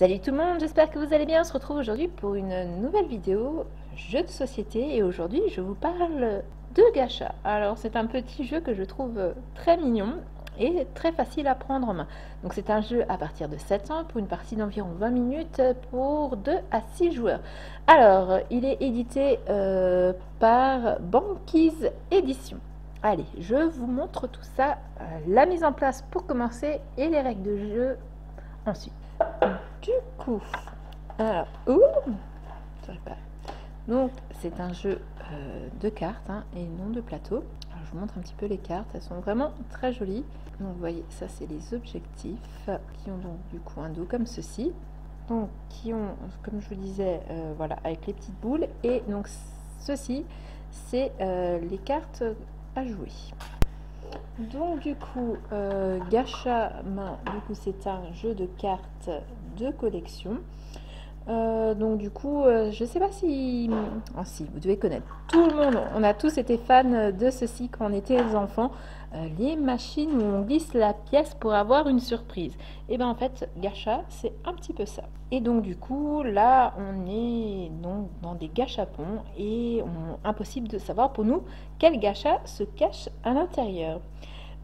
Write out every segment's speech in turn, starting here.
Salut tout le monde, j'espère que vous allez bien. On se retrouve aujourd'hui pour une nouvelle vidéo jeu de société et aujourd'hui je vous parle de gacha. Alors c'est un petit jeu que je trouve très mignon et très facile à prendre en main. Donc c'est un jeu à partir de 7 ans pour une partie d'environ 20 minutes pour 2 à 6 joueurs. Alors il est édité par Banquise Édition. Allez, je vous montre tout ça, la mise en place pour commencer et les règles de jeu ensuite. Du coup, alors, donc c'est un jeu de cartes et non de plateau. Alors, je vous montre un petit peu les cartes, elles sont vraiment très jolies. Donc vous voyez, ça c'est les objectifs qui ont donc du coup un dos comme ceci. Donc qui ont, comme je vous disais, voilà, avec les petites boules. Et donc ceci, c'est les cartes à jouer. Donc du coup, Gacha Main, du coup c'est un jeu de cartes de collection. Donc du coup, je sais pas si... Ah si, vous devez connaître. Tout le monde, on a tous été fans de ceci quand on était enfants. Les machines où on glisse la pièce pour avoir une surprise. Et bien en fait, Gacha, c'est un petit peu ça. Et donc du coup, là, on est donc dans des gachapons et impossible de savoir pour nous quel gacha se cache à l'intérieur.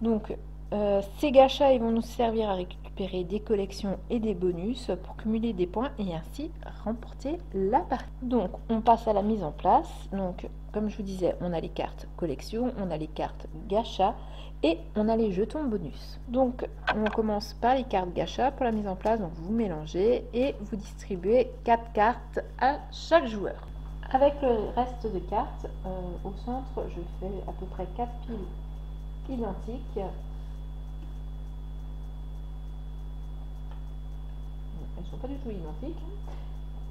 Donc, ces gachas, ils vont nous servir à récupérer des collections et des bonus pour cumuler des points et ainsi remporter la partie. Donc, on passe à la mise en place. Donc, comme je vous disais, on a les cartes collection, on a les cartes gacha et on a les jetons bonus. Donc, on commence par les cartes gacha pour la mise en place. Donc, vous mélangez et vous distribuez 4 cartes à chaque joueur. Avec le reste de cartes, au centre, je fais à peu près 4 piles identiques. Elles ne sont pas du tout identiques.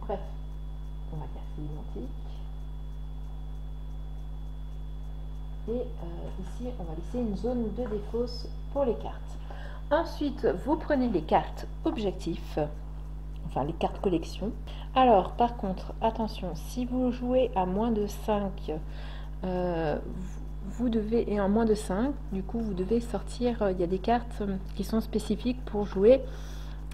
Bref, on va dire c'est identique. Et ici, on va laisser une zone de défausse pour les cartes. Ensuite, vous prenez les cartes objectifs, enfin les cartes collection. Alors, par contre, attention, si vous jouez à moins de 5, vous devez, et en moins de 5, du coup, vous devez sortir, il y a des cartes qui sont spécifiques pour jouer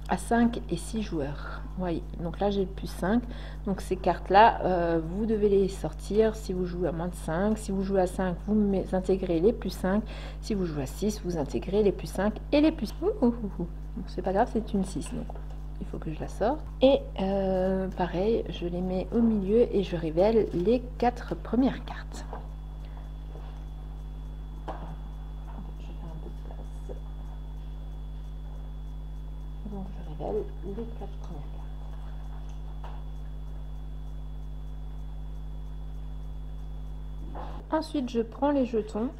à 5 et 6 joueurs. Voyez, donc là j'ai le plus 5. Donc ces cartes-là, vous devez les sortir si vous jouez à moins de 5. Si vous jouez à 5, vous intégrez les plus 5. Si vous jouez à 6, vous intégrez les plus 5 et les plus... C'est pas grave, c'est une 6. Donc il faut que je la sorte. Et pareil, je les mets au milieu et je révèle les 4 premières cartes. Je fais un peu de place. Donc je révèle les 4 premières cartes. Ensuite, je prends les jetons,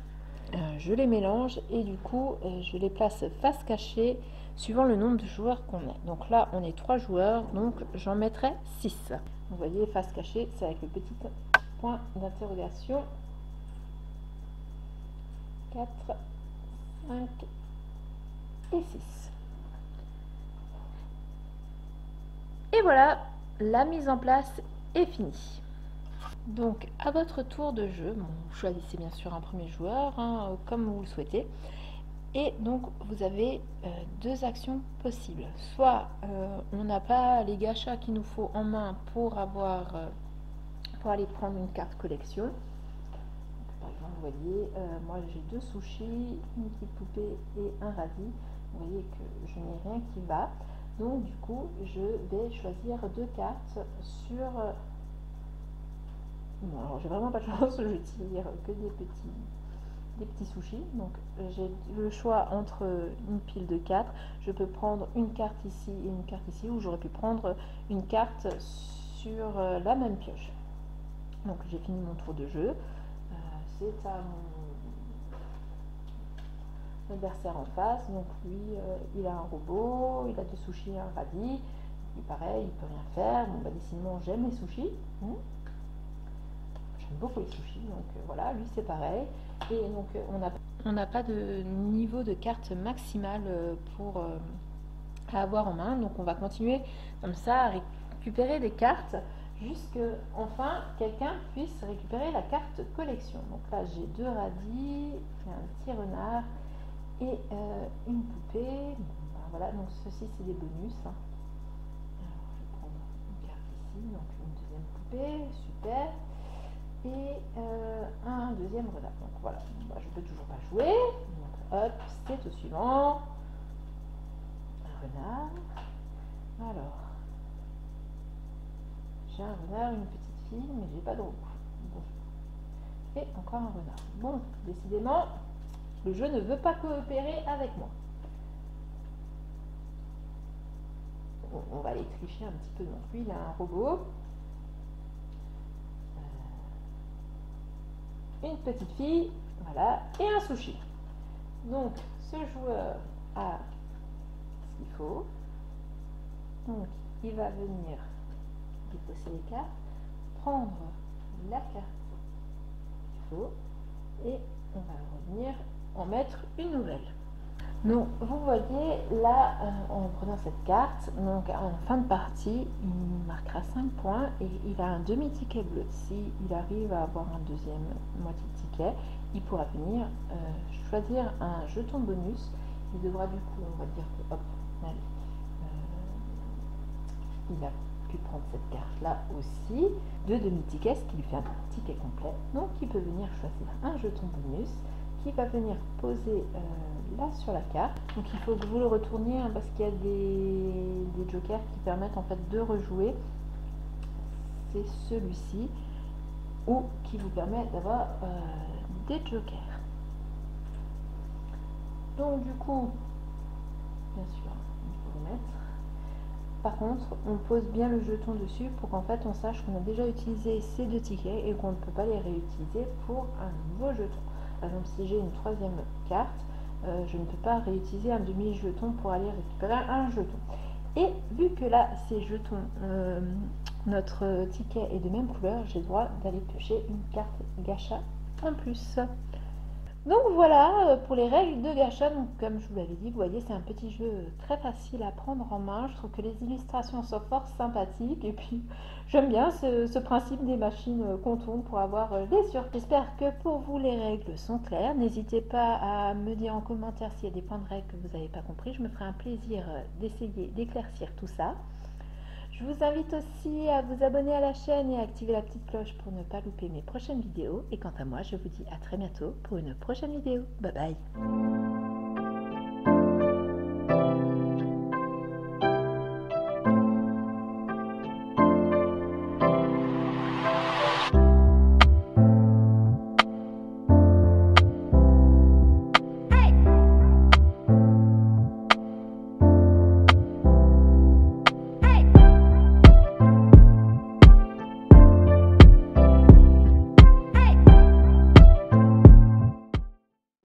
je les mélange et du coup, je les place face cachée suivant le nombre de joueurs qu'on est. Donc là, on est 3 joueurs, donc j'en mettrai 6. Vous voyez, face cachée, c'est avec le petit point d'interrogation. 4, 5 et 6. Et voilà, la mise en place est finie. Donc à votre tour de jeu, bon, vous choisissez bien sûr un premier joueur, comme vous le souhaitez. Et donc vous avez 2 actions possibles. Soit on n'a pas les gachas qu'il nous faut en main pour aller prendre une carte collection. Donc, par exemple, vous voyez, moi j'ai 2 sushis, une petite poupée et un radis. Vous voyez que je n'ai rien qui va. Donc du coup, je vais choisir 2 cartes sur... Bon, alors j'ai vraiment pas de chance, je tire que des petits sushis. Donc j'ai le choix entre une pile de 4. Je peux prendre une carte ici et une carte ici, ou j'aurais pu prendre une carte sur la même pioche. Donc j'ai fini mon tour de jeu. C'est à mon adversaire en face. Donc lui, il a un robot, il a 2 sushis et un radis. Et pareil, il peut rien faire. Bon, bah décidément, j'aime les sushis. J'aime beaucoup les sushis, donc voilà, lui c'est pareil. Et donc on n'a pas de niveau de carte maximale pour à avoir en main, donc on va continuer comme ça à récupérer des cartes jusqu'à enfin quelqu'un puisse récupérer la carte collection. Donc là j'ai 2 radis, un petit renard et une poupée. Bon, ben voilà, donc ceci c'est des bonus. donc une deuxième poupée, super, et un deuxième renard. Donc voilà, bah, je peux toujours pas jouer, donc hop, c'est au suivant, un renard. Alors, j'ai un renard, une petite fille, mais j'ai pas de roue. Bon. Et encore un renard. Bon, décidément, le jeu ne veut pas coopérer avec moi. On va aller tricher un petit peu. Donc lui, il a un robot. Une petite fille, voilà, et un sushi. Donc, ce joueur a ce qu'il faut. Donc, il va venir défausser les cartes, prendre la carte qu'il faut, et on va revenir en mettre une nouvelle. Donc, vous voyez là, en prenant cette carte, donc en fin de partie, il marquera 5 points et il a un demi-ticket bleu. Si il arrive à avoir un deuxième moitié de ticket, il pourra venir choisir un jeton bonus. Il devra du coup, on va dire que hop, allez, il a pu prendre cette carte là aussi, deux demi-tickets, ce qui lui fait un ticket complet. Donc, il peut venir choisir un jeton bonus qui va venir poser là sur la carte. Donc il faut que vous le retourniez hein, parce qu'il y a des jokers qui permettent en fait de rejouer. C'est celui-ci ou qui vous permet d'avoir des jokers. Donc du coup, bien sûr, il faut le mettre. Par contre, on pose bien le jeton dessus pour qu'en fait on sache qu'on a déjà utilisé ces deux tickets et qu'on ne peut pas les réutiliser pour un nouveau jeton. Par exemple, si j'ai une troisième carte, je ne peux pas réutiliser un demi-jeton pour aller récupérer un jeton. Et vu que là, ces jetons, notre ticket est de même couleur, j'ai le droit d'aller piocher une carte gacha en plus. Donc voilà pour les règles de gacha. Donc, comme je vous l'avais dit, vous voyez, c'est un petit jeu très facile à prendre en main. Je trouve que les illustrations sont fort sympathiques. Et puis, j'aime bien ce principe des machines qu'on tourne pour avoir des surprises. J'espère que pour vous, les règles sont claires. N'hésitez pas à me dire en commentaire s'il y a des points de règles que vous n'avez pas compris. Je me ferai un plaisir d'essayer d'éclaircir tout ça. Je vous invite aussi à vous abonner à la chaîne et à activer la petite cloche pour ne pas louper mes prochaines vidéos. Et quant à moi, je vous dis à très bientôt pour une prochaine vidéo. Bye bye!